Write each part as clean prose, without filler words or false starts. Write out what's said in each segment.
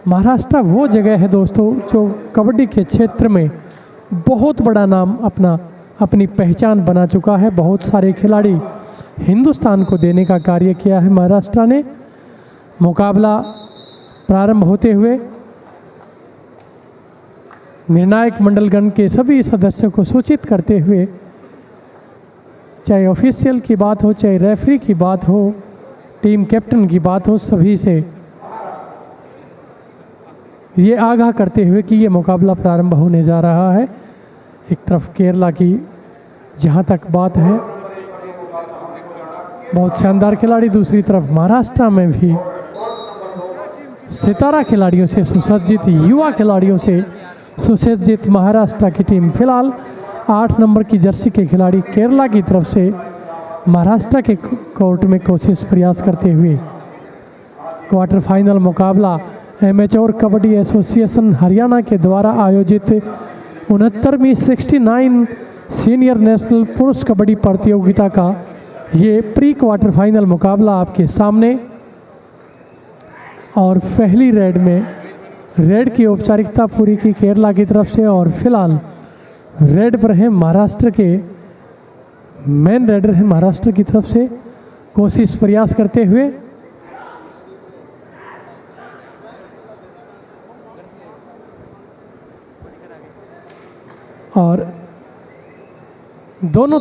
महाराष्ट्र वो जगह है दोस्तों जो कबड्डी के क्षेत्र में बहुत बड़ा नाम अपनी पहचान बना चुका है। बहुत सारे खिलाड़ी हिंदुस्तान को देने का कार्य किया है महाराष्ट्र ने। मुकाबला प्रारंभ होते हुए निर्णायक मंडलगण के सभी सदस्यों को सूचित करते हुए, चाहे ऑफिशियल की बात हो, चाहे रेफरी की बात हो, टीम कैप्टन की बात हो, सभी से ये आगाह करते हुए कि ये मुकाबला प्रारंभ होने जा रहा है। एक तरफ केरला की जहाँ तक बात है बहुत शानदार खिलाड़ी, दूसरी तरफ महाराष्ट्र में भी सितारा खिलाड़ियों से सुसज्जित, युवा खिलाड़ियों से सुसज्जित महाराष्ट्र की टीम। फिलहाल 8 नंबर की जर्सी के खिलाड़ी केरला की तरफ से महाराष्ट्र के कोर्ट में कोशिश प्रयास करते हुए क्वार्टर फाइनल मुकाबला एमेच्योर कबड्डी एसोसिएशन हरियाणा के द्वारा आयोजित 69वीं 69 सीनियर नेशनल पुरुष कबड्डी प्रतियोगिता का ये प्री क्वार्टर फाइनल मुकाबला आपके सामने। और पहली रेड की औपचारिकता पूरी की केरला की तरफ से, और फिलहाल रेड पर है महाराष्ट्र के मेन रेडर है महाराष्ट्र की तरफ से कोशिश प्रयास करते हुए। और दोनों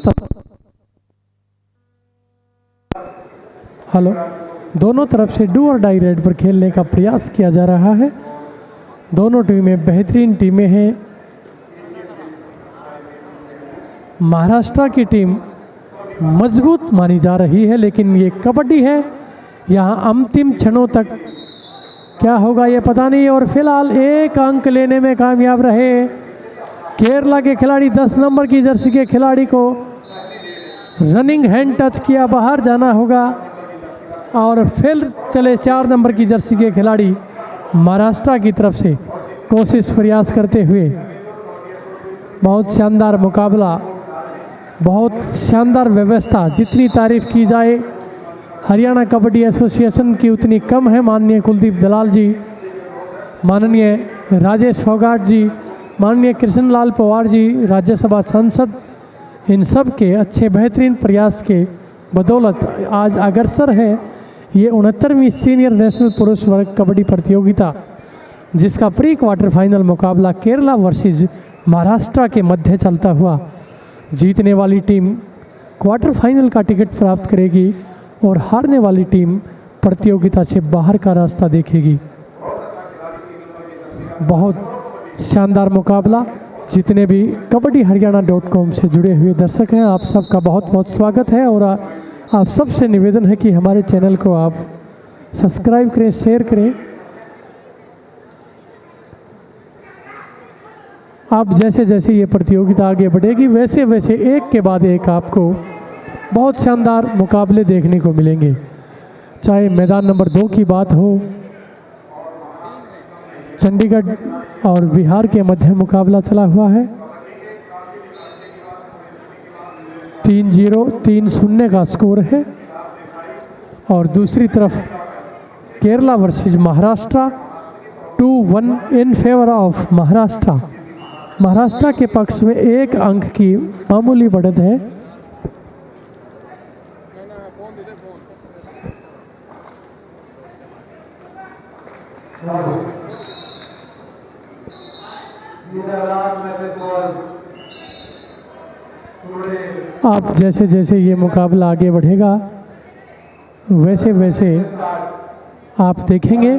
तरफ से डू और डाई रेड पर खेलने का प्रयास किया जा रहा है। दोनों टीमें बेहतरीन टीमें हैं। महाराष्ट्र की टीम मजबूत मानी जा रही है, लेकिन ये कबड्डी है, यहाँ अंतिम क्षणों तक क्या होगा ये पता नहीं। और फिलहाल एक अंक लेने में कामयाब रहे केरला के खिलाड़ी। 10 नंबर की जर्सी के खिलाड़ी को रनिंग हैंड टच किया, बाहर जाना होगा। और फिर चले 4 नंबर की जर्सी के खिलाड़ी महाराष्ट्र की तरफ से कोशिश प्रयास करते हुए। बहुत शानदार मुकाबला, बहुत शानदार व्यवस्था, जितनी तारीफ की जाए हरियाणा कबड्डी एसोसिएशन की उतनी कम है। माननीय कुलदीप दलाल जी, माननीय राजेश फोगाट जी, माननीय कृष्ण लाल पवार जी, राज्यसभा सांसद, इन सब के अच्छे बेहतरीन प्रयास के बदौलत आज अग्रसर है ये 69वीं सीनियर नेशनल पुरुष वर्ग कबड्डी प्रतियोगिता, जिसका प्री क्वार्टर फाइनल मुकाबला केरला वर्सेस महाराष्ट्र के मध्य चलता हुआ। जीतने वाली टीम क्वार्टर फाइनल का टिकट प्राप्त करेगी और हारने वाली टीम प्रतियोगिता से बाहर का रास्ता देखेगी। बहुत शानदार मुकाबला। जितने भी कबड्डी हरियाणा.com से जुड़े हुए दर्शक हैं, आप सबका बहुत बहुत स्वागत है। और आप सबसे निवेदन है कि हमारे चैनल को आप सब्सक्राइब करें, शेयर करें। आप जैसे जैसे ये प्रतियोगिता आगे बढ़ेगी वैसे वैसे एक के बाद एक आपको बहुत शानदार मुकाबले देखने को मिलेंगे। चाहे मैदान नंबर 2 की बात हो, चंडीगढ़ और बिहार के मध्य मुकाबला चला हुआ है। 3-0 3-0 का स्कोर है। और दूसरी तरफ Kerala versus Maharashtra 2-1 in favour of Maharashtra. Maharashtra के पक्ष में 1 अंक की मामूली बढ़त है। आप जैसे जैसे ये मुकाबला आगे बढ़ेगा वैसे वैसे आप देखेंगे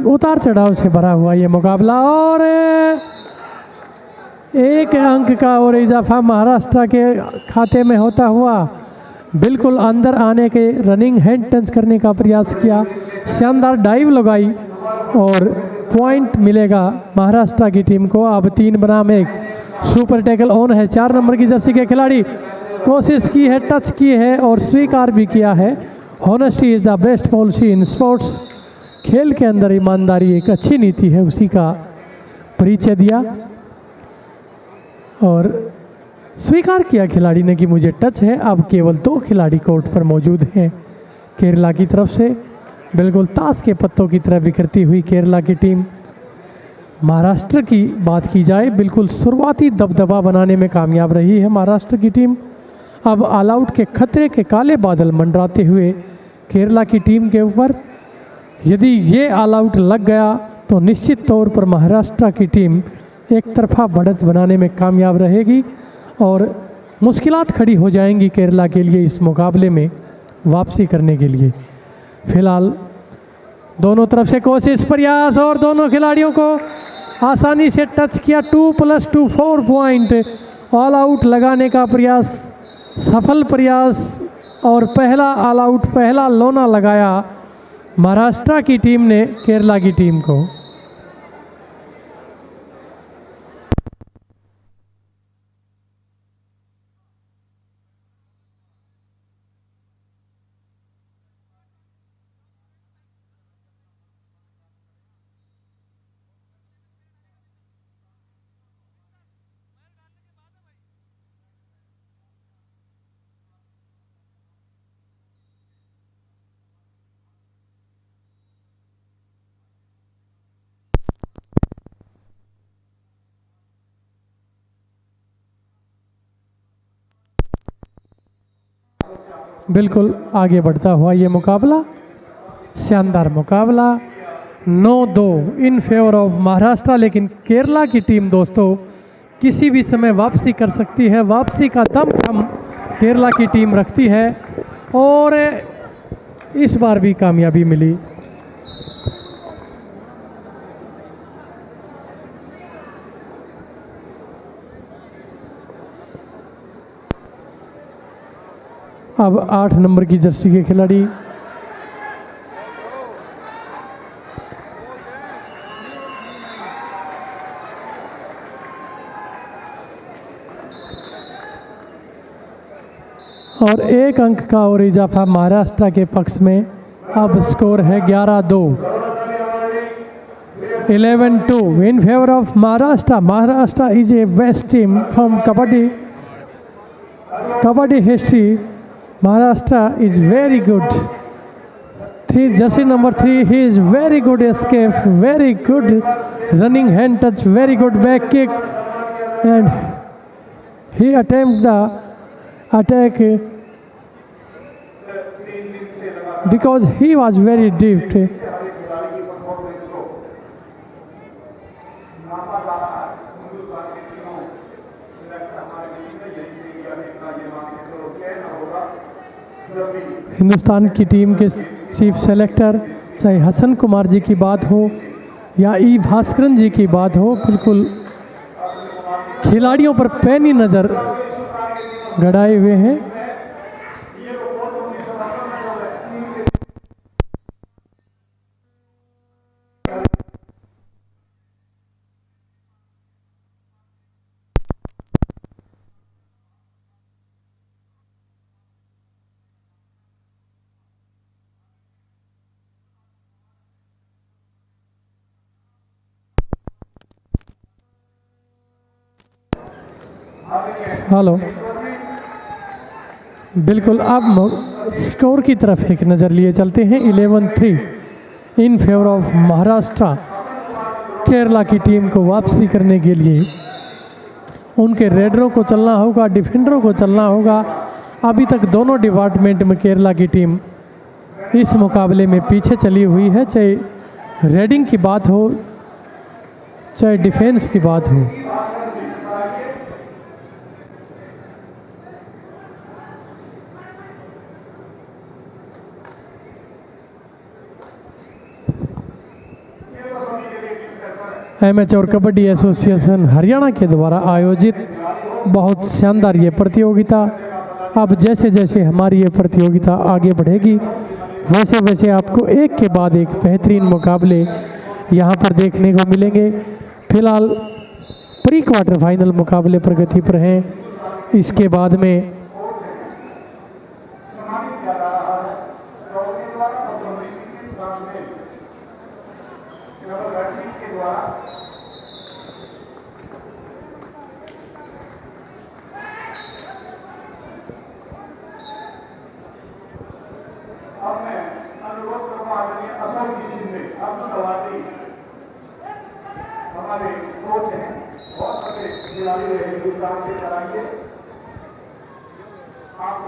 उतार चढ़ाव से भरा हुआ ये मुकाबला। और 1 अंक का और इजाफा महाराष्ट्र के खाते में होता हुआ बिल्कुल अंदर आने के रनिंग हैंड टच करने का प्रयास किया, शानदार डाइव लगाई और पॉइंट मिलेगा महाराष्ट्र की टीम को। अब 3 बनाम 1 सुपर टैकल ऑन है। 4 नंबर की जर्सी के खिलाड़ी कोशिश की है, टच की है और स्वीकार भी किया है। Honesty is the best policy in sports. खेल के अंदर ईमानदारी एक अच्छी नीति है, उसी का परिचय दिया और स्वीकार किया खिलाड़ी ने कि मुझे टच है। अब केवल 2 खिलाड़ी कोर्ट पर मौजूद हैं। केरला की तरफ से। बिल्कुल ताश के पत्तों की तरह बिखरती हुई केरला की टीम। महाराष्ट्र की बात की जाए, बिल्कुल शुरुआती दबदबा बनाने में कामयाब रही है महाराष्ट्र की टीम। अब ऑल आउट के खतरे के काले बादल मंडराते हुए केरला की टीम के ऊपर। यदि ये ऑल आउट लग गया तो निश्चित तौर पर महाराष्ट्र की टीम एक तरफा बढ़त बनाने में कामयाब रहेगी और मुश्किलात खड़ी हो जाएंगी केरला के लिए इस मुकाबले में वापसी करने के लिए। फिलहाल दोनों तरफ से कोशिश, प्रयास और दोनों खिलाड़ियों को आसानी से टच किया। 2+2 4 पॉइंट ऑल आउट लगाने का प्रयास, सफल प्रयास और पहला ऑल आउट, पहला लोना लगाया महाराष्ट्र की टीम ने केरला की टीम को। बिल्कुल आगे बढ़ता हुआ ये मुकाबला, शानदार मुकाबला 9-2 इन फेवर ऑफ महाराष्ट्र। लेकिन केरला की टीम दोस्तों किसी भी समय वापसी कर सकती है, वापसी का दमखम केरला की टीम रखती है और इस बार भी कामयाबी मिली। अब 8 नंबर की जर्सी के खिलाड़ी और 1 अंक का और इजाफा महाराष्ट्र के पक्ष में। अब स्कोर है 11-2, 11-2 इन favour of Maharashtra. Maharashtra is a best team from kabaddi history. Maharashtra is very good. Jersey number 3, he is very good escape, very good running hand touch, very good back kick, and he attempt the attack because he was very deep. Hindustan की team के chief selector, चाहे हसन कुमार जी की बात हो या ई भास्करन जी की बात हो, बिल्कुल खिलाड़ियों पर पैनी नज़र गड़ाए हुए हैं। हेलो, बिल्कुल अब स्कोर की तरफ एक नज़र लिए चलते हैं। 11-3 इन फेवर ऑफ महाराष्ट्र। केरला की टीम को वापसी करने के लिए उनके रेडरों को चलना होगा, डिफेंडरों को चलना होगा। अभी तक दोनों डिपार्टमेंट में केरला की टीम इस मुकाबले में पीछे चली हुई है, चाहे रेडिंग की बात हो चाहे डिफेंस की बात हो। एमएच और कबड्डी एसोसिएशन हरियाणा के द्वारा आयोजित बहुत शानदार ये प्रतियोगिता। अब जैसे जैसे हमारी ये प्रतियोगिता आगे बढ़ेगी वैसे वैसे आपको एक के बाद एक बेहतरीन मुकाबले यहाँ पर देखने को मिलेंगे। फिलहाल प्री क्वार्टर फाइनल मुकाबले प्रगति पर हैं। इसके बाद में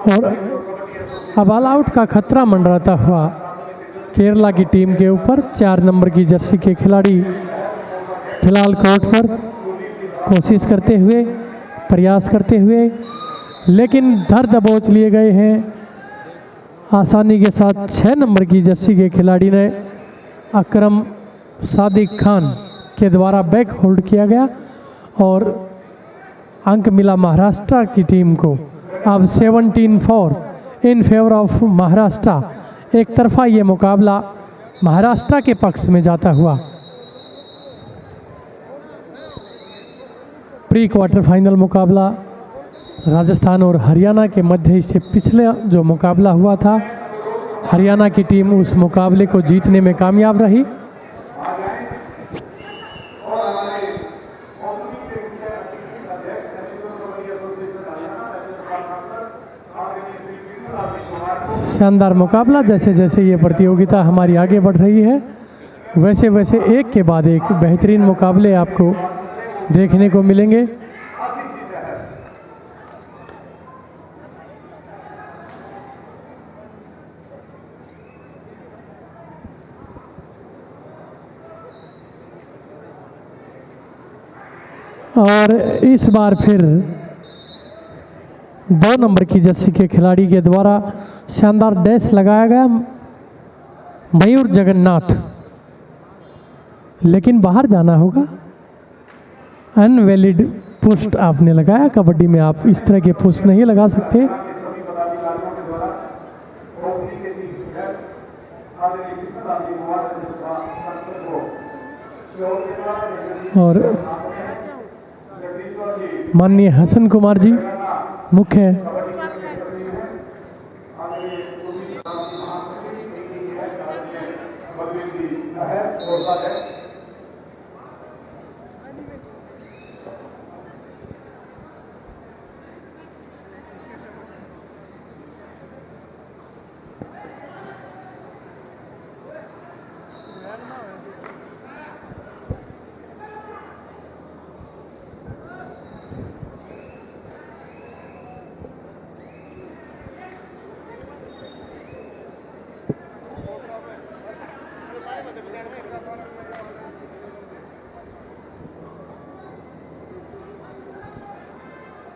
और अब ऑल आउट का खतरा मंडराता हुआ केरला की टीम के ऊपर। 4 नंबर की जर्सी के खिलाड़ी फिलहाल कोर्ट पर कोशिश करते हुए, प्रयास करते हुए, लेकिन धर दबोच लिए गए हैं आसानी के साथ। 6 नंबर की जर्सी के खिलाड़ी ने अकरम सादिक खान के द्वारा बैक होल्ड किया गया और अंक मिला महाराष्ट्र की टीम को। अब 17-4 इन फेवर ऑफ महाराष्ट्र। एक तरफा ये मुकाबला महाराष्ट्र के पक्ष में जाता हुआ। प्री क्वार्टर फाइनल मुकाबला राजस्थान और हरियाणा के मध्य। इससे पिछले जो मुकाबला हुआ था, हरियाणा की टीम उस मुकाबले को जीतने में कामयाब रही। शानदार मुकाबला। जैसे जैसे ये प्रतियोगिता हमारी आगे बढ़ रही है, वैसे वैसे एक के बाद एक बेहतरीन मुकाबले आपको देखने को मिलेंगे। और इस बार फिर 2 नंबर की जर्सी के खिलाड़ी के द्वारा शानदार डैश लगाया गया, मयूर जगन्नाथ। लेकिन बाहर जाना होगा, अनवैलिड पुस्ट आपने लगाया। कबड्डी में आप इस तरह के पुस्ट नहीं लगा सकते। और माननीय हसन कुमार जी मुख्य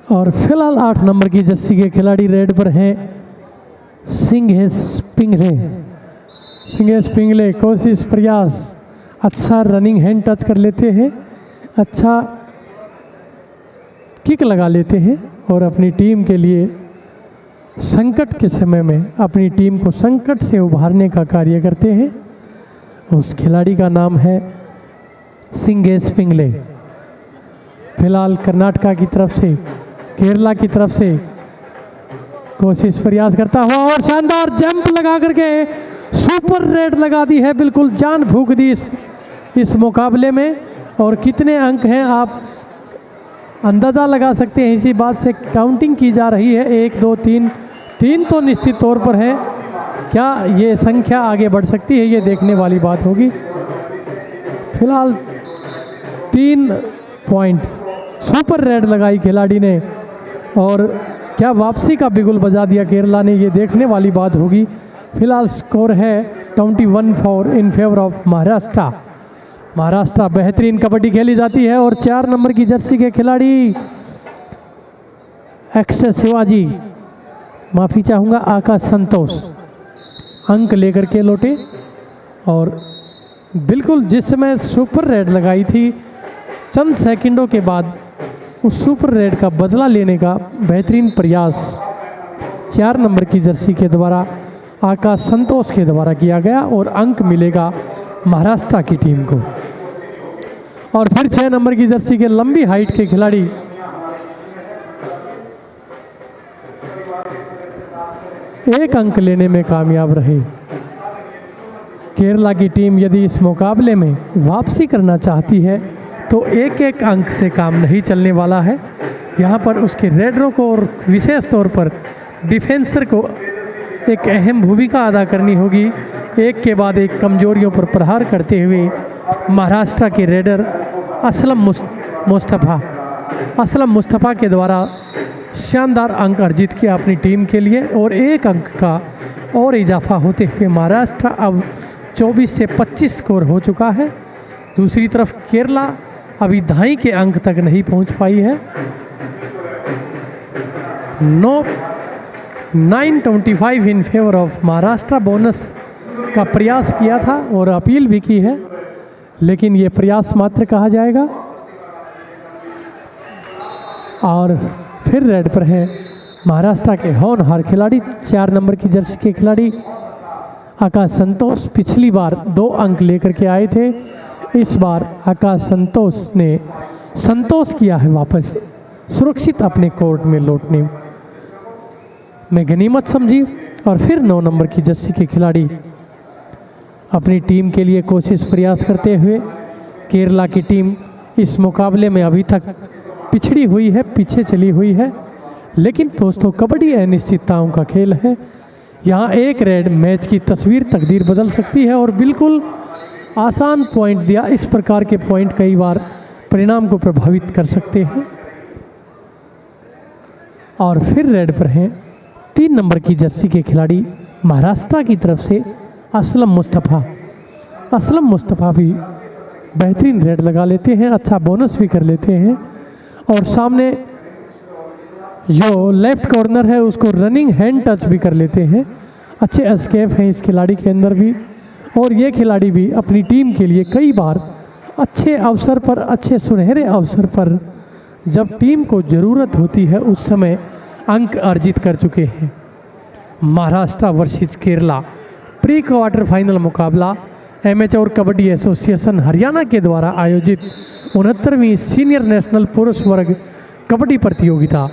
और फिलहाल 8 नंबर की जर्सी के खिलाड़ी रेड पर हैं सिंघेश पिंगले। सिंघेश पिंगले कोशिश प्रयास, अच्छा रनिंग हैंड टच कर लेते हैं, अच्छा किक लगा लेते हैं और अपनी टीम के लिए संकट के समय में अपनी टीम को संकट से उभारने का कार्य करते हैं। उस खिलाड़ी का नाम है सिंघेश पिंगले। फिलहाल कर्नाटका की तरफ से, केरला की तरफ से कोशिश प्रयास करता हुआ और शानदार जंप लगा करके सुपर रेड लगा दी है, बिल्कुल जान फूंक दी इस मुकाबले में। और कितने अंक हैं आप अंदाज़ा लगा सकते हैं, इसी बात से काउंटिंग की जा रही है। 1 2 3 3 तो निश्चित तौर पर है। क्या ये संख्या आगे बढ़ सकती है, ये देखने वाली बात होगी। फिलहाल 3 पॉइंट सुपर रेड लगाई खिलाड़ी ने और क्या वापसी का बिगुल बजा दिया केरला ने, ये देखने वाली बात होगी। फिलहाल स्कोर है 21-4 इन फेवर ऑफ महाराष्ट्र। महाराष्ट्र बेहतरीन कबड्डी खेली जाती है और 4 नंबर की जर्सी के खिलाड़ी एक्सेस शिवाजी, माफ़ी चाहूँगा, आकाश संतोष अंक लेकर के लौटे। और बिल्कुल जिस समय सुपर रेड लगाई थी, चंद सेकंडों के बाद उस सुपर रेड का बदला लेने का बेहतरीन प्रयास 4 नंबर की जर्सी के द्वारा आकाश संतोष के द्वारा किया गया और अंक मिलेगा महाराष्ट्र की टीम को। और फिर 6 नंबर की जर्सी के लंबी हाइट के खिलाड़ी एक अंक लेने में कामयाब रहे। केरला की टीम यदि इस मुकाबले में वापसी करना चाहती है तो एक एक अंक से काम नहीं चलने वाला है। यहाँ पर उसके रेडरों को और विशेष तौर पर डिफेंसर को एक अहम भूमिका अदा करनी होगी। एक के बाद एक कमजोरियों पर प्रहार करते हुए महाराष्ट्र के रेडर असलम मुस्तफ़ा के द्वारा शानदार अंक अर्जित किया अपनी टीम के लिए और एक अंक का और इजाफा होते हुए महाराष्ट्र अब 24 से 25 स्कोर हो चुका है। दूसरी तरफ केरला अभी 2.5 के अंक तक नहीं पहुंच पाई है। 925 इन फेवर ऑफ महाराष्ट्र। बोनस का प्रयास किया था और अपील भी की है, लेकिन ये प्रयास मात्र कहा जाएगा। और फिर रेड पर है महाराष्ट्र के होनहार खिलाड़ी, 4 नंबर की जर्सी के खिलाड़ी आकाश संतोष। पिछली बार 2 अंक लेकर के आए थे, इस बार आकाश संतोष ने संतोष किया है वापस, सुरक्षित अपने कोर्ट में लौटने में गनीमत समझी। और फिर 9 नंबर की जर्सी के खिलाड़ी अपनी टीम के लिए कोशिश प्रयास करते हुए। केरला की टीम इस मुकाबले में अभी तक पिछड़ी हुई है, पीछे चली हुई है, लेकिन दोस्तों कबड्डी अनिश्चितताओं का खेल है। यहाँ एक रेड मैच की तस्वीर तकदीर बदल सकती है और बिल्कुल आसान पॉइंट दिया। इस प्रकार के पॉइंट कई बार परिणाम को प्रभावित कर सकते हैं। और फिर रेड पर हैं 3 नंबर की जर्सी के खिलाड़ी महाराष्ट्र की तरफ से असलम मुस्तफ़ा भी बेहतरीन रेड लगा लेते हैं, अच्छा बोनस भी कर लेते हैं और सामने जो लेफ्ट कॉर्नर है उसको रनिंग हैंड टच भी कर लेते हैं। अच्छे एस्केप हैं इस खिलाड़ी के अंदर भी और ये खिलाड़ी भी अपनी टीम के लिए कई बार अच्छे अवसर पर, अच्छे सुनहरे अवसर पर जब टीम को ज़रूरत होती है उस समय अंक अर्जित कर चुके हैं। Maharashtra versus Kerala pre quarter final मुकाबला एमेच्योर कबड्डी एसोसिएशन हरियाणा के द्वारा आयोजित 69वीं सीनियर नेशनल पुरुष वर्ग कबड्डी प्रतियोगिता।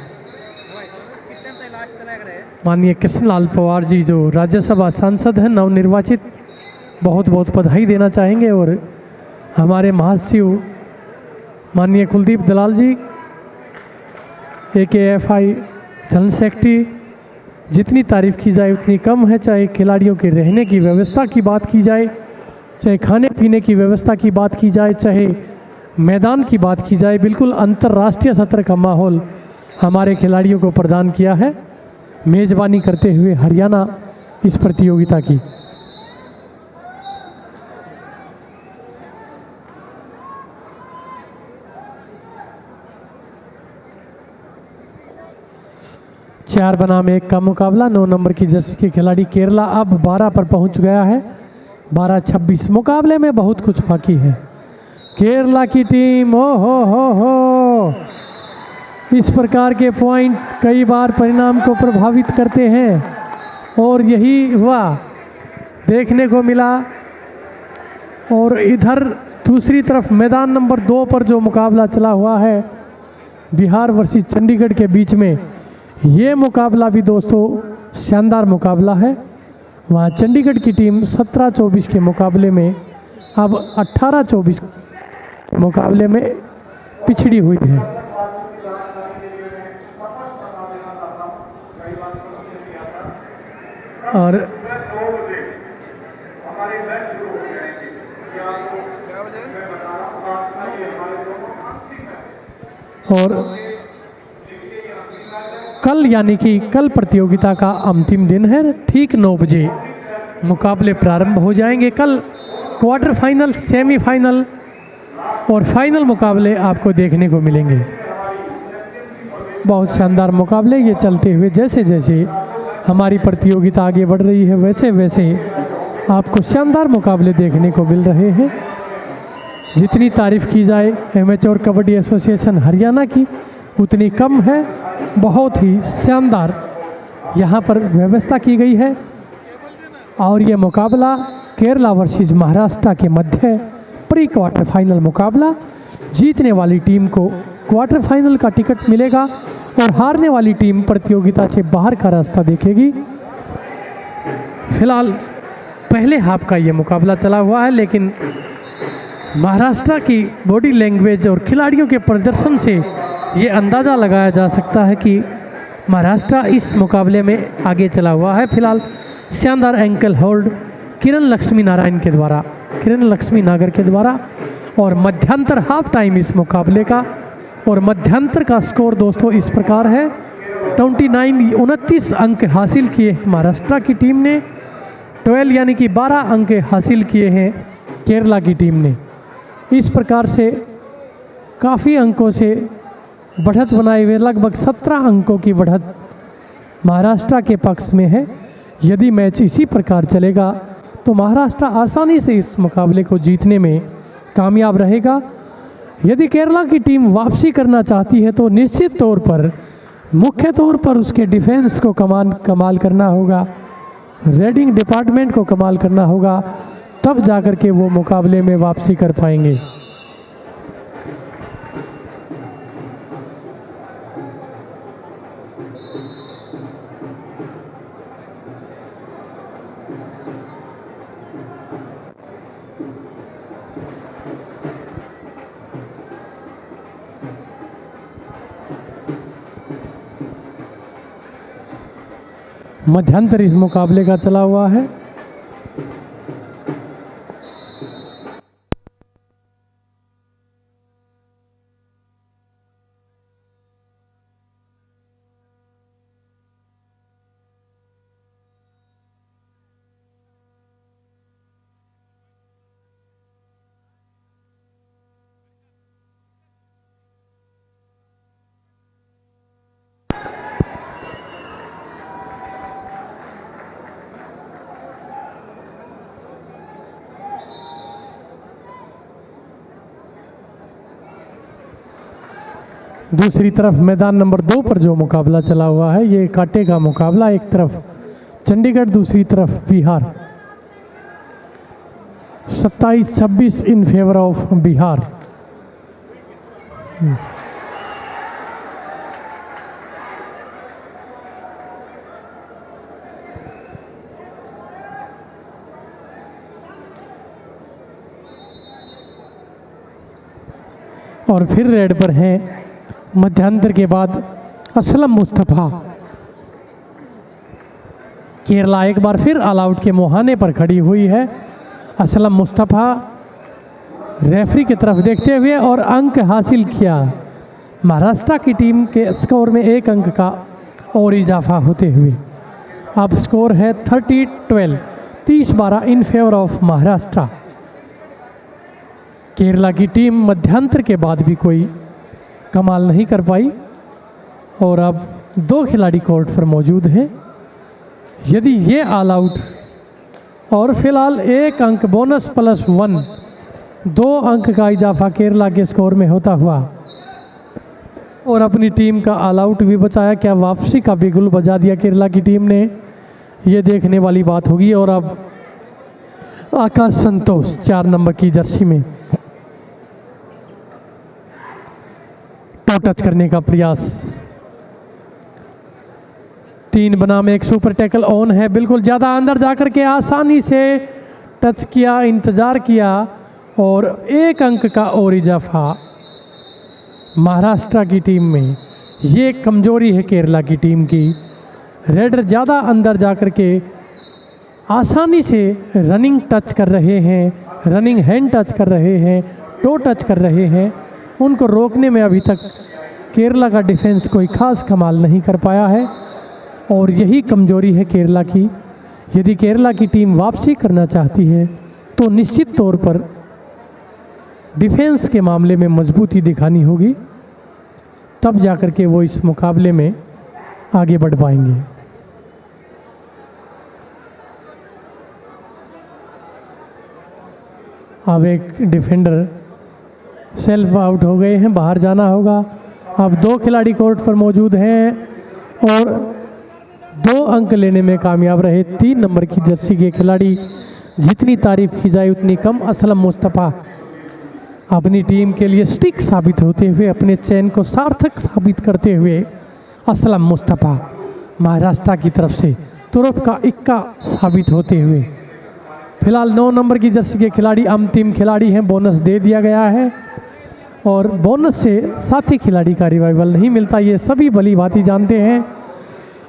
माननीय कृष्णलाल पवार जी जो राज्यसभा सांसद हैं नवनिर्वाचित, बहुत बहुत बधाई देना चाहेंगे। और हमारे महासचिव माननीय कुलदीप दलाल जी AKFI जनरल सेक्रेटरी, जितनी तारीफ़ की जाए उतनी कम है। चाहे खिलाड़ियों के रहने की व्यवस्था की बात की जाए, चाहे खाने पीने की व्यवस्था की बात की जाए, चाहे मैदान की बात की जाए, बिल्कुल अंतर्राष्ट्रीय सत्र का माहौल हमारे खिलाड़ियों को प्रदान किया है मेज़बानी करते हुए हरियाणा इस प्रतियोगिता की। चार बनाम 1 का मुकाबला। 9 नंबर की जर्सी के खिलाड़ी केरला अब 12 पर पहुंच गया है। 12-26 मुकाबले में बहुत कुछ बाकी है। केरला की टीम हो इस प्रकार के पॉइंट कई बार परिणाम को प्रभावित करते हैं और यही हुआ देखने को मिला। और इधर दूसरी तरफ मैदान नंबर 2 पर जो मुकाबला चला हुआ है बिहार वर्सेस चंडीगढ़ के बीच में, ये मुकाबला भी दोस्तों शानदार मुकाबला है। वहाँ चंडीगढ़ की टीम 17-24 के मुकाबले में अब 18-24 मुकाबले में पिछड़ी हुई है। और कल यानी कि कल प्रतियोगिता का अंतिम दिन है। ठीक 9 बजे मुकाबले प्रारंभ हो जाएंगे। कल क्वार्टर फाइनल, सेमीफाइनल और फाइनल मुकाबले आपको देखने को मिलेंगे। बहुत शानदार मुकाबले ये चलते हुए, जैसे जैसे हमारी प्रतियोगिता आगे बढ़ रही है वैसे वैसे आपको शानदार मुकाबले देखने को मिल रहे हैं। जितनी तारीफ़ की जाए एमेच्योर कबड्डी एसोसिएशन हरियाणा की उतनी कम है। बहुत ही शानदार यहाँ पर व्यवस्था की गई है। और ये मुकाबला केरला वर्सेस महाराष्ट्र के मध्य प्री क्वार्टर फाइनल मुकाबला। जीतने वाली टीम को क्वार्टर फाइनल का टिकट मिलेगा और हारने वाली टीम प्रतियोगिता से बाहर का रास्ता देखेगी। फिलहाल पहले हाफ का ये मुकाबला चला हुआ है, लेकिन महाराष्ट्र की बॉडी लैंग्वेज और खिलाड़ियों के प्रदर्शन से ये अंदाज़ा लगाया जा सकता है कि महाराष्ट्र इस मुकाबले में आगे चला हुआ है। फिलहाल शानदार एंकल होल्ड किरण लक्ष्मी नागर के द्वारा और मध्यांतर हाफ टाइम इस मुकाबले का। और मध्यांतर का स्कोर दोस्तों इस प्रकार है 29 अंक हासिल किए महाराष्ट्र की टीम ने, 12 यानी कि 12 अंक हासिल किए हैं केरला की टीम ने। इस प्रकार से काफ़ी अंकों से बढ़त बनाए हुए लगभग 17 अंकों की बढ़त महाराष्ट्र के पक्ष में है। यदि मैच इसी प्रकार चलेगा तो महाराष्ट्र आसानी से इस मुकाबले को जीतने में कामयाब रहेगा। यदि केरला की टीम वापसी करना चाहती है तो निश्चित तौर पर मुख्य तौर पर उसके डिफेंस को कमाल करना होगा, रेडिंग डिपार्टमेंट को कमाल करना होगा, तब जाकर के वो मुकाबले में वापसी कर पाएंगे। मध्यांतर इस मुकाबले का चला हुआ है। दूसरी तरफ मैदान नंबर 2 पर जो मुकाबला चला हुआ है ये कांटे का मुकाबला, एक तरफ चंडीगढ़ दूसरी तरफ बिहार। 27-26 इन फेवर ऑफ बिहार। और फिर रेड पर हैं मध्यांतर के बाद असलम मुस्तफ़ा। केरला एक बार फिर ऑल आउट के मुहाने पर खड़ी हुई है। असलम मुस्तफ़ा रेफरी की तरफ देखते हुए और अंक हासिल किया। महाराष्ट्र की टीम के स्कोर में 1 अंक का और इजाफा होते हुए अब स्कोर है 30-12, 30-12 इन फेवर ऑफ महाराष्ट्र। केरला की टीम मध्यांतर के बाद भी कोई कमाल नहीं कर पाई और अब 2 खिलाड़ी कोर्ट पर मौजूद हैं। यदि ये ऑल आउट और फिलहाल 1 अंक बोनस +1, 2 अंक का इजाफा केरला के स्कोर में होता हुआ और अपनी टीम का ऑल आउट भी बचाया। क्या वापसी का बिगुल बजा दिया केरला की टीम ने, ये देखने वाली बात होगी। और अब आकाश संतोष 4 नंबर की जर्सी में टच करने का प्रयास, 3 बनाम 1 सुपर टैकल ऑन है। बिल्कुल ज़्यादा अंदर जाकर के आसानी से टच किया, इंतज़ार किया और 1 अंक का और इजाफा महाराष्ट्र की टीम में। ये कमजोरी है केरला की टीम की। रेडर ज़्यादा अंदर जाकर के आसानी से रनिंग टच कर रहे हैं, रनिंग हैंड टच कर रहे हैं, टो टच कर रहे हैं। उनको रोकने में अभी तक केरला का डिफेंस कोई ख़ास कमाल नहीं कर पाया है और यही कमजोरी है केरला की। यदि केरला की टीम वापसी करना चाहती है तो निश्चित तौर पर डिफेंस के मामले में मजबूती दिखानी होगी, तब जाकर के वो इस मुकाबले में आगे बढ़ पाएंगे। अब एक डिफेंडर सेल्फ आउट हो गए हैं, बाहर जाना होगा। अब 2 खिलाड़ी कोर्ट पर मौजूद हैं और 2 अंक लेने में कामयाब रहे 3 नंबर की जर्सी के खिलाड़ी। जितनी तारीफ की जाए उतनी कम। असलम मुस्तफ़ा अपनी टीम के लिए स्टिक साबित होते हुए, अपने चयन को सार्थक साबित करते हुए असलम मुस्तफ़ा महाराष्ट्र की तरफ से तुरफ का इक्का साबित होते हुए फिलहाल 9 नंबर की जर्सी के खिलाड़ी अंतिम खिलाड़ी हैं। बोनस दे दिया गया है और बोनस से साथी खिलाड़ी का रिवाइवल नहीं मिलता, ये सभी भली भांति जानते हैं।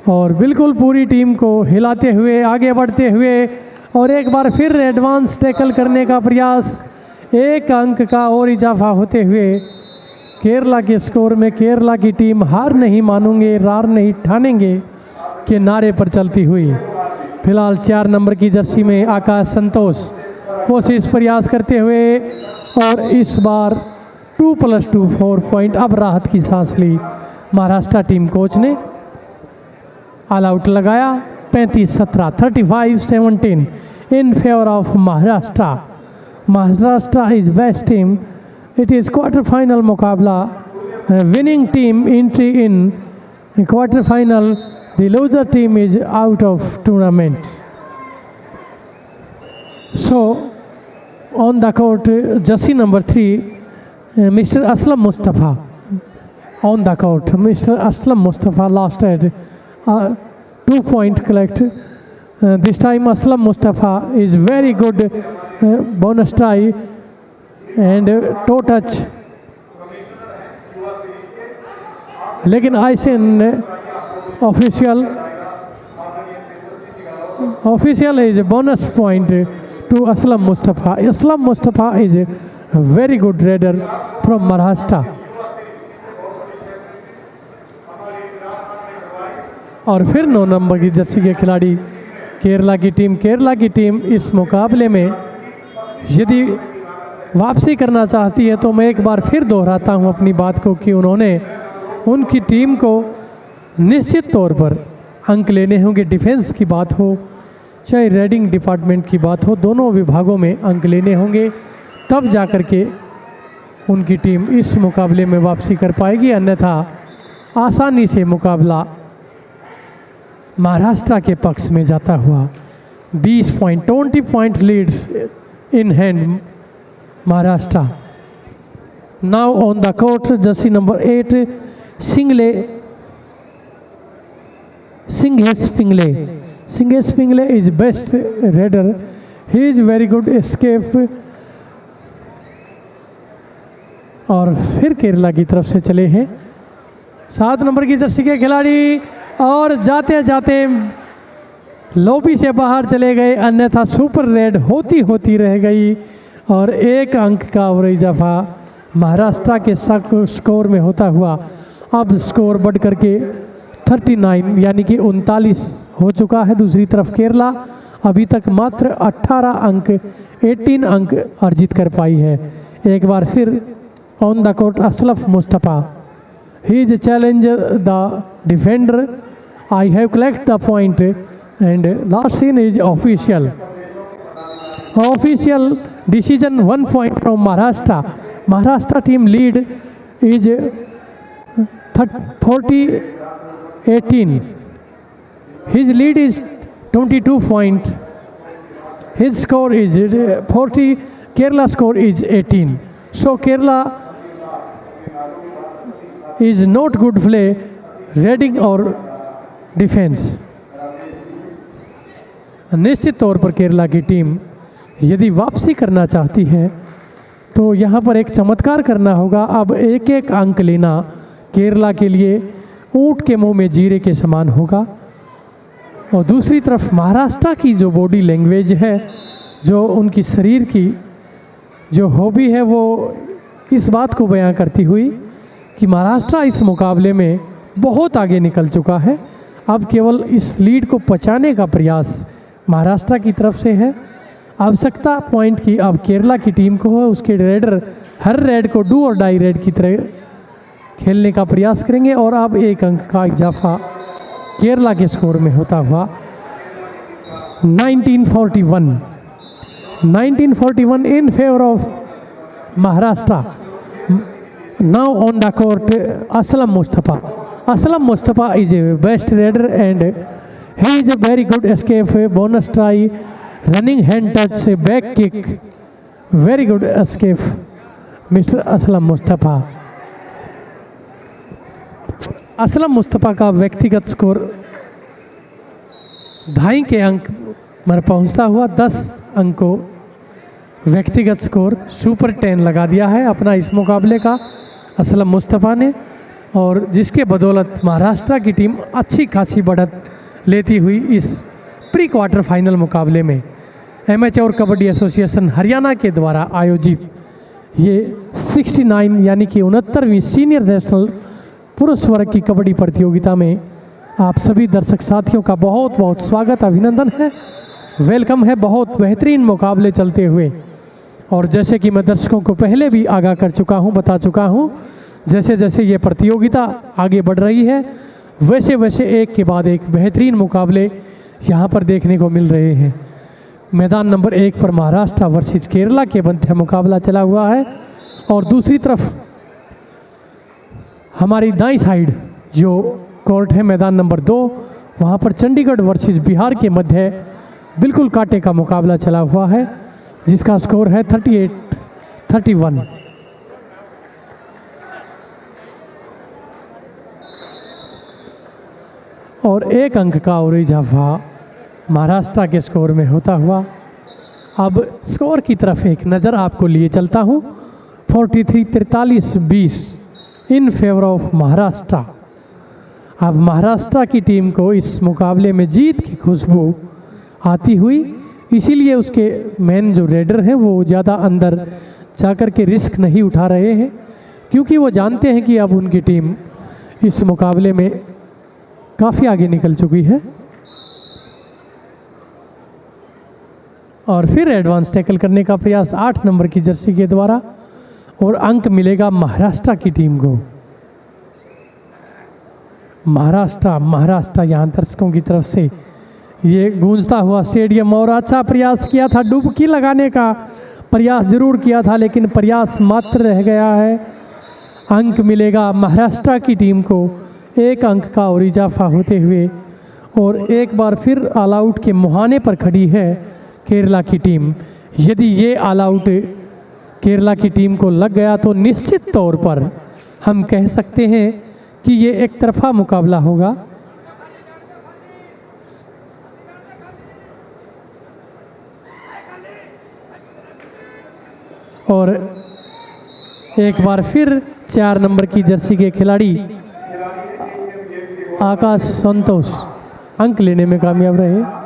और बिल्कुल पूरी टीम को हिलाते हुए आगे बढ़ते हुए और एक बार फिर एडवांस टैकल करने का प्रयास। एक अंक का और इजाफा होते हुए केरला के स्कोर में केरला की टीम हार नहीं मानूंगे, रार नहीं ठानेंगे के नारे पर चलती हुई। फिलहाल 4 नंबर की जर्सी में आकाश संतोष कोशिश प्रयास करते हुए और इस बार 2+2 4 पॉइंट। अब राहत की सांस ली महाराष्ट्र टीम कोच ने। ऑल आउट लगाया 35-17 35-17 in favour of Maharashtra. Maharashtra is best team. It is quarter final मुकाबला। Winning team entry in quarter final. The loser team is out of tournament. So on the court jersey number 3 mister Aslam Mustafa on the court. Mr. Aslam Mustafa lost at 2 point collect. This time Aslam Mustafa is very good bonus try and toe touch. लेकिन ICN official is a bonus point to Aslam Mustafa. Aslam Mustafa is a very good raider from Maharashtra. और फिर 9 number की Jersey के खिलाड़ी केरला की team इस मुकाबले में यदि वापसी करना चाहती है तो मैं एक बार फिर दोहराता हूं अपनी बात को कि उन्होंने उनकी टीम को निश्चित तौर पर अंक लेने होंगे। डिफेंस की बात हो चाहे रेडिंग डिपार्टमेंट की बात हो, दोनों विभागों में अंक लेने होंगे, तब जा कर के उनकी टीम इस मुकाबले में वापसी कर पाएगी। अन्यथा आसानी से मुकाबला महाराष्ट्र के पक्ष में जाता हुआ 20 point lead in hand Maharashtra. Now on the court jersey number 8 Singhesh Pingle is best raider. He is very good escape। और फिर केरला की तरफ से चले हैं 7 नंबर की जर्सी के खिलाड़ी और जाते जाते लॉबी से बाहर चले गए, अन्यथा सुपर रेड होती रह गई और 1 अंक का और इजाफा महाराष्ट्र के स्कोर में होता हुआ अब स्कोर बढ़ करके 39 यानी कि 39 हो चुका है। दूसरी तरफ केरला अभी तक मात्र 18 अंक अर्जित कर पाई है। एक बार फिर on the court Aslam Mustafa, he is challenger the defender. I have collected the point and last scene is official decision 1 point from Maharashtra team lead is 40-18. His lead is 22 point. His score is 40. Kerala score is 18. So Kerala is not good play reading or defence. निश्चित तौर पर केरला की team यदि वापसी करना चाहती है तो यहाँ पर एक चमत्कार करना होगा। अब 1 अंक लेना केरला के लिए ऊंट के मुंह में जीरे के समान होगा। और दूसरी तरफ महाराष्ट्र की जो बॉडी लैंग्वेज है, जो उनकी शरीर की जो हॉबी है, वो इस बात को बयां करती हुई कि महाराष्ट्र इस मुकाबले में बहुत आगे निकल चुका है। अब केवल इस लीड को पचाने का प्रयास महाराष्ट्र की तरफ से है। आवश्यकता पॉइंट की अब केरला की टीम को है। उसके रेडर हर रेड को डू और डाई रेड की तरह खेलने का प्रयास करेंगे और अब 1 अंक का इजाफा केरला के स्कोर में होता हुआ 1941 इन favour of Maharashtra. Now on the court Aslam Mustafa is a best raider and he is a very good escape, bonus try, running hand touch, back kick, very good escape Mr. Aslam Mustafa। Aslam Mustafa का व्यक्तिगत score 2.5 के अंक पर पहुंचता हुआ 10 अंकों व्यक्तिगत score super 10 लगा दिया है अपना इस मुकाबले का असलम मुस्तफ़ा ने। और जिसके बदौलत महाराष्ट्र की टीम अच्छी खासी बढ़त लेती हुई इस प्री क्वार्टर फाइनल मुकाबले में एमेच्योर कबड्डी एसोसिएशन हरियाणा के द्वारा आयोजित ये 69 यानी कि 69वीं सीनियर नेशनल पुरुष वर्ग की कबड्डी प्रतियोगिता में आप सभी दर्शक साथियों का बहुत बहुत स्वागत, अभिनंदन है, वेलकम है। बहुत बेहतरीन मुकाबले चलते हुए, और जैसे कि मैं दर्शकों को पहले भी आगाह कर चुका हूँ, बता चुका हूँ, जैसे जैसे ये प्रतियोगिता आगे बढ़ रही है वैसे वैसे एक के बाद एक बेहतरीन मुकाबले यहाँ पर देखने को मिल रहे हैं। मैदान नंबर 1 पर महाराष्ट्र वर्सेस केरला के मध्य मुकाबला चला हुआ है, और दूसरी तरफ हमारी दाईं साइड जो कोर्ट है मैदान नंबर 2, वहाँ पर चंडीगढ़ वर्सेस बिहार के मध्य बिल्कुल कांटे का मुकाबला चला हुआ है, जिसका स्कोर है 38-31। और 1 अंक का और इजाफा महाराष्ट्र के स्कोर में होता हुआ। अब स्कोर की तरफ एक नज़र आपको लिए चलता हूँ। 43-43-20 इन फेवर ऑफ महाराष्ट्र। अब महाराष्ट्र की टीम को इस मुकाबले में जीत की खुशबू आती हुई, इसीलिए उसके मेन जो रेडर हैं वो ज़्यादा अंदर जाकर के रिस्क नहीं उठा रहे हैं, क्योंकि वो जानते हैं कि अब उनकी टीम इस मुकाबले में काफ़ी आगे निकल चुकी है। और फिर एडवांस टैकल करने का प्रयास 8 नंबर की जर्सी के द्वारा, और अंक मिलेगा महाराष्ट्र की टीम को। महाराष्ट्र यहाँ दर्शकों की तरफ से ये गूंजता हुआ स्टेडियम, और अच्छा प्रयास किया था, डुबकी लगाने का प्रयास जरूर किया था, लेकिन प्रयास मात्र रह गया है। अंक मिलेगा महाराष्ट्र की टीम को, 1 अंक का और इजाफा होते हुए, और एक बार फिर ऑल आउट के मुहाने पर खड़ी है केरला की टीम। यदि ये ऑल आउट केरला की टीम को लग गया तो निश्चित तौर पर हम कह सकते हैं कि ये एक तरफा मुकाबला होगा। और एक बार फिर 4 नंबर की जर्सी के खिलाड़ी आकाश संतोष अंक लेने में कामयाब रहे।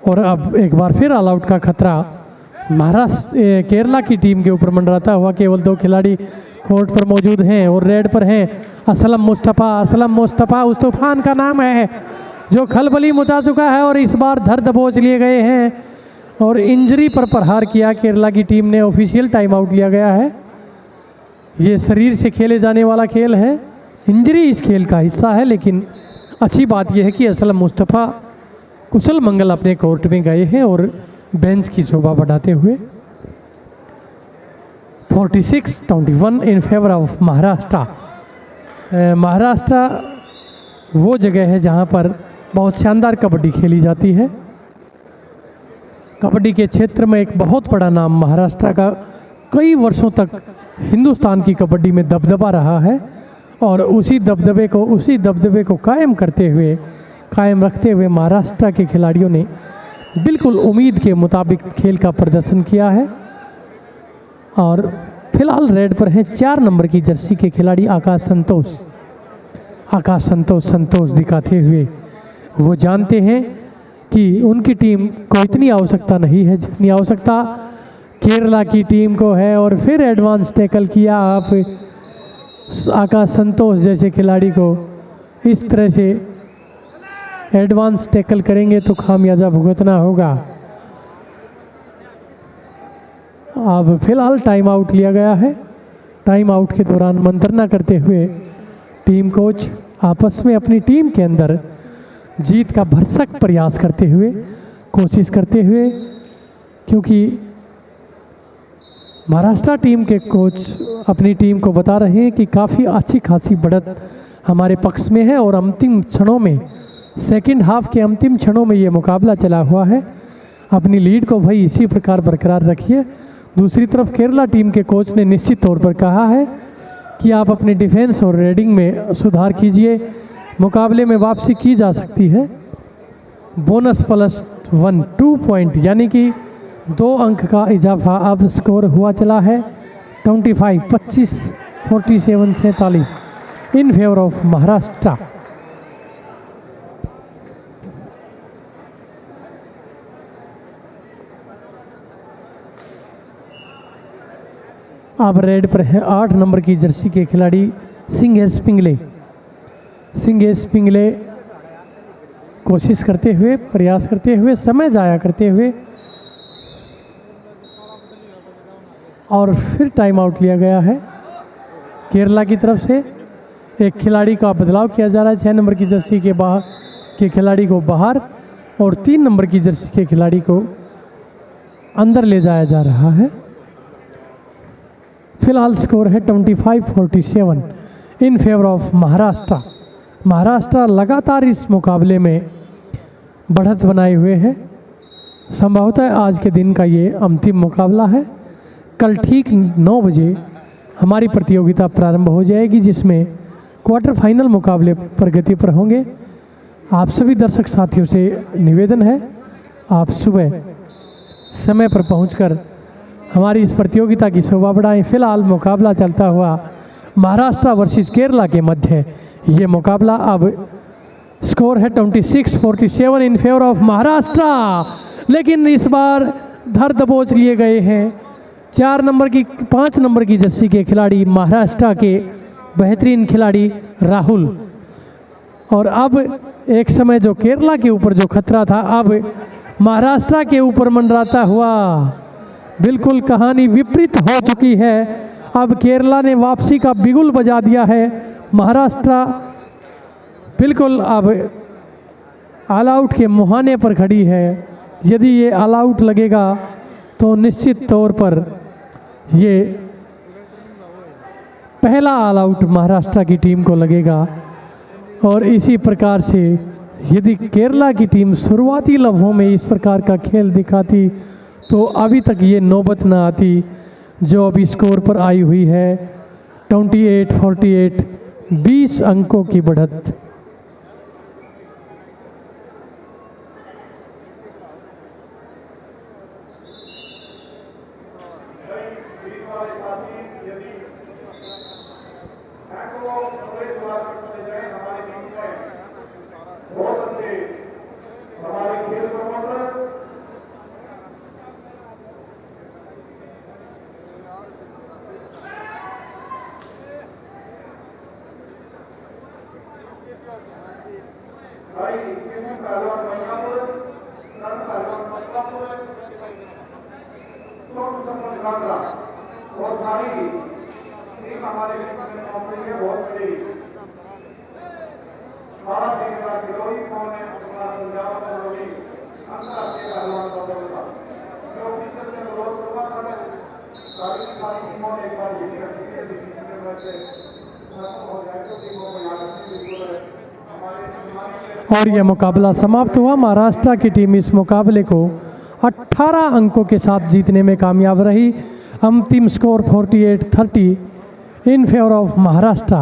और अब एक बार फिर ऑल आउट का खतरा केरला की टीम के ऊपर मंडराता हुआ। केवल 2 खिलाड़ी कोर्ट पर मौजूद हैं और रेड पर हैं। असलम मुस्तफ़ा उस तूफान का नाम है जो खलबली मचा चुका है, और इस बार धर दबोच लिए गए हैं और इंजरी पर प्रहार किया केरला की टीम ने। ऑफिशियल टाइम आउट लिया गया है। ये शरीर से खेले जाने वाला खेल है, इंजरी इस खेल का हिस्सा है, लेकिन अच्छी बात यह है कि असलम मुस्तफ़ा कुशल मंगल अपने कोर्ट में गए हैं और बेंच की शोभा बढ़ाते हुए। 46-21 इन फेवर ऑफ महाराष्ट्र। महाराष्ट्र वो जगह है जहां पर बहुत शानदार कबड्डी खेली जाती है। कबड्डी के क्षेत्र में एक बहुत बड़ा नाम महाराष्ट्र का कई वर्षों तक हिंदुस्तान की कबड्डी में दबदबा रहा है, और उसी दबदबे को कायम रखते हुए महाराष्ट्र के खिलाड़ियों ने बिल्कुल उम्मीद के मुताबिक खेल का प्रदर्शन किया है। और फिलहाल रेड पर हैं 4 नंबर की जर्सी के खिलाड़ी आकाश संतोष दिखाते हुए। वो जानते हैं कि उनकी टीम को इतनी आवश्यकता नहीं है जितनी आवश्यकता केरला की टीम को है। और फिर एडवांस टैकल किया आप आकाश संतोष जैसे खिलाड़ी को। इस तरह से एडवांस टैकल करेंगे तो खामियाजा भुगतना होगा। अब फिलहाल टाइम आउट लिया गया है। टाइम आउट के दौरान मंत्रणा करते हुए टीम कोच आपस में अपनी टीम के अंदर जीत का भरसक प्रयास करते हुए, कोशिश करते हुए, क्योंकि महाराष्ट्र टीम के कोच अपनी टीम को बता रहे हैं कि काफ़ी अच्छी खासी बढ़त हमारे पक्ष में है और अंतिम क्षणों में, सेकंड हाफ के अंतिम क्षणों में ये मुकाबला चला हुआ है। अपनी लीड को भाई इसी प्रकार बरकरार रखिए। दूसरी तरफ केरला टीम के कोच ने निश्चित तौर पर कहा है कि आप अपने डिफेंस और रेडिंग में सुधार कीजिए, मुकाबले में वापसी की जा सकती है। बोनस +1 2 पॉइंट यानी कि 2 अंक का इजाफा अब स्कोर हुआ चला है 25 47 47 इन फेवर ऑफ महाराष्ट्र। अब रेड पर है 8 नंबर की जर्सी के खिलाड़ी सिंघेश पिंगले। सिंघेश पिंगले कोशिश करते हुए, प्रयास करते हुए, समय जाया करते हुए और फिर टाइम आउट लिया गया है केरला की तरफ से। एक खिलाड़ी का बदलाव किया जा रहा है, 6 नंबर की जर्सी के बाहर के खिलाड़ी को बाहर और 3 नंबर की जर्सी के खिलाड़ी को अंदर ले जाया जा रहा है। फिलहाल स्कोर है 25 47 इन फेवर ऑफ महाराष्ट्र। महाराष्ट्र लगातार इस मुकाबले में बढ़त बनाए हुए है। संभवतः आज के दिन का ये अंतिम मुकाबला है। कल ठीक 9 बजे हमारी प्रतियोगिता प्रारंभ हो जाएगी, जिसमें क्वार्टर फाइनल मुकाबले प्रगति पर होंगे। आप सभी दर्शक साथियों से निवेदन है, आप सुबह समय पर पहुंचकर हमारी इस प्रतियोगिता की शोभा बढ़ाएं। फिलहाल मुकाबला चलता हुआ महाराष्ट्र वर्सेस केरला के मध्य ये मुकाबला अब स्कोर है 26 47 इन फेवर ऑफ महाराष्ट्र। लेकिन इस बार धर दबोच लिए गए हैं 5 नंबर की जर्सी के खिलाड़ी महाराष्ट्र के बेहतरीन खिलाड़ी राहुल। और अब एक समय जो केरला के ऊपर जो खतरा था, अब महाराष्ट्र के ऊपर मंडराता हुआ बिल्कुल कहानी विपरीत हो चुकी है। अब केरला ने वापसी का बिगुल बजा दिया है। महाराष्ट्र बिल्कुल अब ऑल आउट के मुहाने पर खड़ी है। यदि ये ऑल आउट लगेगा तो निश्चित तौर पर ये पहला ऑल आउट महाराष्ट्र की टीम को लगेगा। और इसी प्रकार से यदि केरला की टीम शुरुआती लम्हों में इस प्रकार का खेल दिखाती तो अभी तक ये नौबत ना आती जो अभी स्कोर पर आई हुई है 28 48 20 अंकों की बढ़त। और यह मुकाबला समाप्त हुआ। महाराष्ट्र की टीम इस मुकाबले को 18 अंकों के साथ जीतने में कामयाब रही। अंतिम score 48 30 in favour of Maharashtra.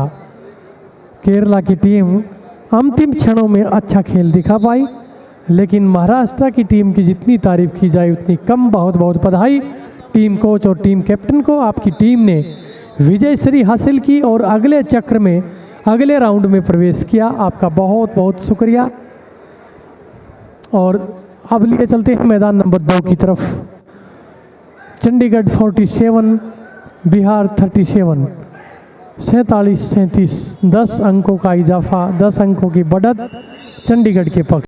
Kerala की टीम अंतिम क्षणों में अच्छा खेल दिखा पाई, लेकिन महाराष्ट्र की टीम की जितनी तारीफ की जाए उतनी कम। बहुत बहुत बधाई टीम कोच और टीम कैप्टन को। आपकी टीम ने विजय श्री हासिल की और अगले चक्र में, अगले राउंड में प्रवेश किया। आपका बहुत बहुत शुक्रिया। और अब लिए चलते हैं मैदान नंबर 2 की तरफ। चंडीगढ़ 47 बिहार 37 47 37 10 अंकों का इजाफा, 10 अंकों की बढ़त चंडीगढ़ के पक्ष।